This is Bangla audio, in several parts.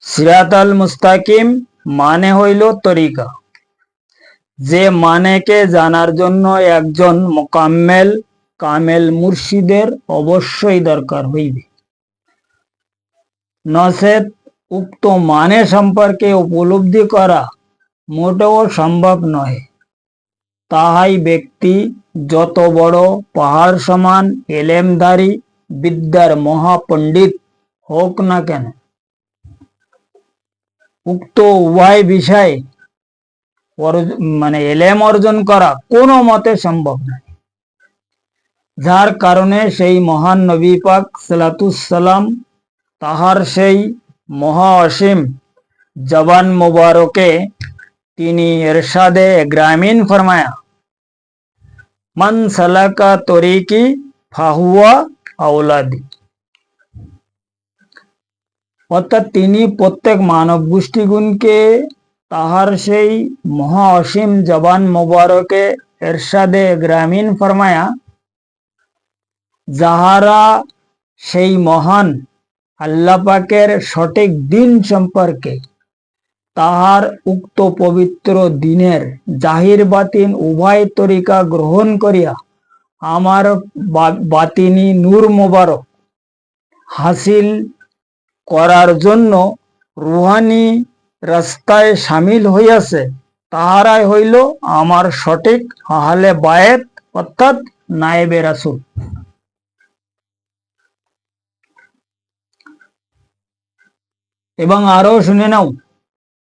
সিরাতাল মুস্তাকিম মানে হইল তরিকা, যে মানেকে জানার জন্য একজন মোকাম্মেল কামেল মুর্শিদের অবশ্যই দরকার হইবে, নচেত উক্ত মানে সম্পর্কে উপলব্ধি করা মোটেও সম্ভব নহে। তাহাই ব্যক্তি যত বড় পাহাড় সমান এলেমধারী বিদ্যার মহাপণ্ডিত হোক না কেন, উক্ত উভয় বিষয়ে এলেম অর্জন করা কোনো মতে সম্ভব নয়। যার কারণে সেই মহান নবী পাক সালাতুসালাম তাহার সেই মহা অসীম জবান মুবারকে তিনি ইরশাদে গ্রামীণ ফরমায়া, মান সালাকা তরিকি ফাহুয়া আওলাদি। অর্থাৎ তিনি প্রত্যেক মানব গোষ্ঠীগুণকে তাহার সেই মহা অসীম জবান মুবারকে ইরশাদে গ্রামীণ ফরমায়া, যাহারা সেই মহান আল্লাহ পাকের সঠিক দিন সম্পর্কে তাহার উক্ত পবিত্র দিনের জাহির বাতিন উভয় তরিকা গ্রহণ করিয়া আমার বাতিনি নূর মোবারক হাসিল করার জন্য রুহানি রাস্তায় সামিল হইয়াছে, তাহারাই হইল আমার সঠিক আহলে বায়েত অর্থাৎ নায়েবে রাসূল। এবং আরো শুনে নাও,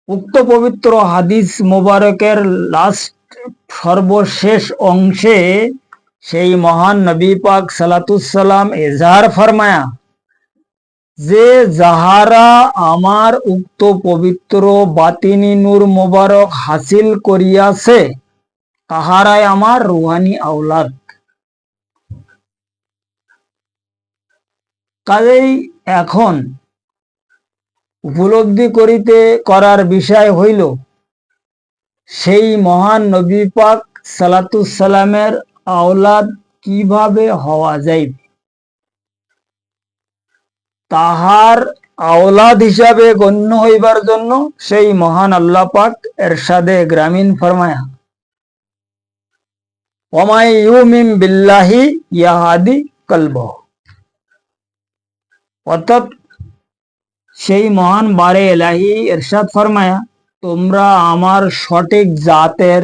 উক্ত পবিত্র হাদিস মোবারকের সর্বশেষ অংশে সেই মহান নবী পাক সালাতুসালাম এজাহার ফরমায়া যে যাহারা আমার উক্ত পবিত্র বাতিনি নূর মোবারক হাসিল করিয়াছে তাহারাই আমার রুহানি আওলাদ। কাজেই এখন উপলব্ধি করার বিষয় হইল সেই মহান নবী পাক সালাতুসালামের আওলাদ কিভাবে হওয়া যাইবে। তাহার আওলাদ হিসাবে গণ্য হইবার জন্য সেই মহান আল্লাহ পাক ইরশাদে গ্রামীণ ফরমায়া, ওমাই ইউমিন বিল্লাহি ইয়াহাদি কলবহ। অর্থাৎ সেই মহান বারে এলাহি ইরশাদ ফরমায়া, তোমরা আমার সঠিক জাতের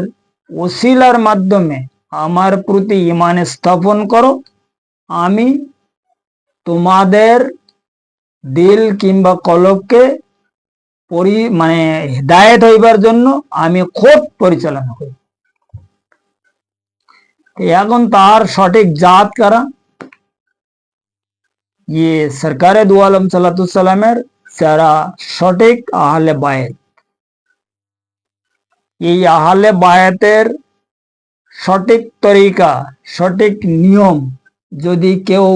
ওসিলার মাধ্যমে আমার প্রতি ঈমান স্থাপন করো, আমি তোমাদের দিল কিংবা কলবকে হিদায়াত হইবার জন্য আমি খোদ পরিচালনা করি। এখন তার সঠিক জাত কারা? সরকারে দু আলম সালাতুসালামের যারা সঠিক আহলে বায়েত। এই আহলে বায়েতের সঠিক তরিকা সঠিক নিয়ম যদি কেউ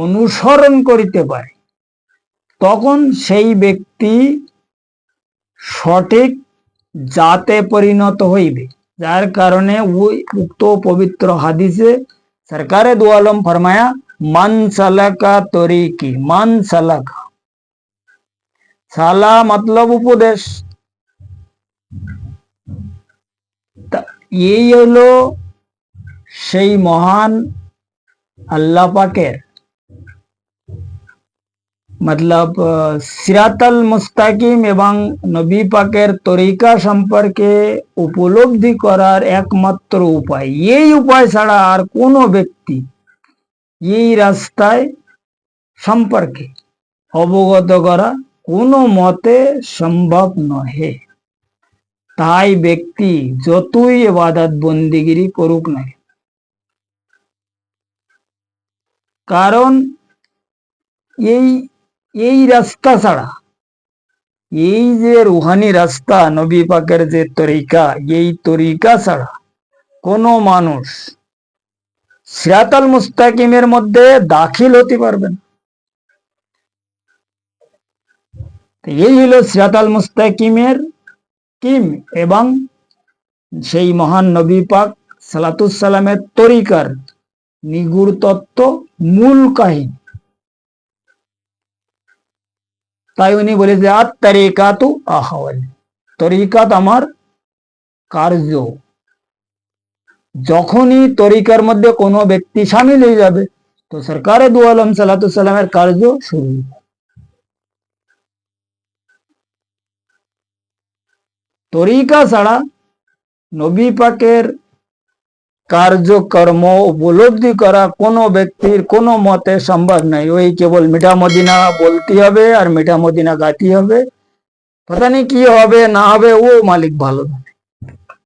অনুসরণ করিতে পারে তখন সেই ব্যক্তি সঠিক জাতে পরিণত হইবে। যার কারণে উক্ত পবিত্র হাদিসে সরকারে দু আলম ফরমায়া, মান সালাকা তরিকি, মান সালাকা, সালা মতলব উপদেশ। এই হলো সেই মহান আল্লাহ পাকের সিরাতাল মুস্তাকিম এবং নবী পাকের তরিকা সম্পর্কে উপলব্ধি করার একমাত্র উপায়। এই উপায় ছাড়া আর কোনো ব্যক্তি এই রাস্তায় সম্পর্কে অবগত করা কোনো মতে সম্ভব নহে। তাই ব্যক্তি যতই ইবাদত বন্দিগিরি করুক না, কারণ এই রাস্তা ছাড়া, এই যে রুহানি রাস্তা নবী পাকের যে তরিকা, এই তরিকা ছাড়া কোনো মানুষ সিরাতাল মুস্তাকিমের মধ্যে দাখিল হতে পারবে না। এই হলো সিরাতাল মুস্তাকিমের কিম এবং সেই মহান নবী পাক সালাতুসালামের তরিকার নিগুড় তত্ত্ব, মূল কাহিনী। তাই উনি বলেছে আর তরিকাতু আহওয়াল, তরিকাত আমার কার্য। যখনই তরিকার মধ্যে কোনো ব্যক্তি সামিল হয়ে যাবে তো সরকারে দু আলম সালামের কার্য শুরু। তরিকা ছাড়া নবী পাকের কার্যকর্ম উপলব্ধি করা কোনো ব্যক্তির কোনো মতে সম্ভব নাই। ওই কেবল মিঠা মদিনা বলতে হবে আর মিঠা মদিনা গাতি হবে, পতা নেই কি হবে না হবে ও মালিক ভালো জানে।